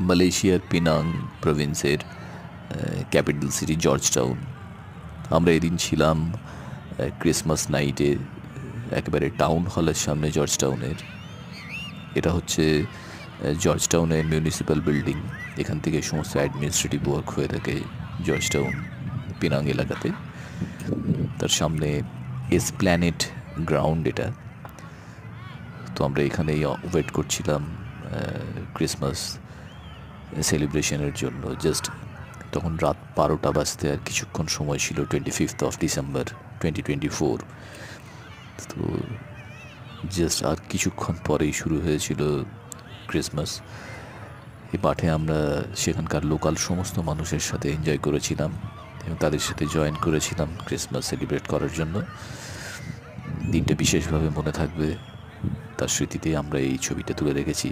মালয়েশিয়ার পিনাং প্রভিন্সের capital city George town. আমরা এদিন ছিলাম ক্রিসমাস নাইটে একেবারে টাউন হলের সামনে জর্জ টাউনের। এটা হচ্ছে জর্জ টাউনের মিউনিসিপ্যাল বিল্ডিং। এখান থেকে সমস্ত অ্যাডমিনিস্ট্রেটিভ ওয়ার্ক হয়ে থাকে জর্জ টাউন পিনাং এলাকাতে। তার সামনে এসপ্ল্যানেড গ্রাউন্ড এটা। তো আমরা এখানেই ওয়েট করছিলাম ক্রিসমাস সেলিব্রেশনের জন্য। জাস্ট তখন রাত 12টা বাজতে আর কিছুক্ষণ সময় ছিল, 25 ডিসেম্বর 2024। তো জাস্ট আর কিছুক্ষণ পরেই শুরু হয়েছিল ক্রিসমাস। এই মাঠে আমরা সেখানকার লোকাল সমস্ত মানুষের সাথে এনজয় করেছিলাম এবং তাদের সাথে জয়েন করেছিলাম ক্রিসমাস সেলিব্রেট করার জন্য। দিনটা বিশেষভাবে মনে থাকবে, তার স্মৃতিতে আমরা এই ছবিটা তুলে রেখেছি।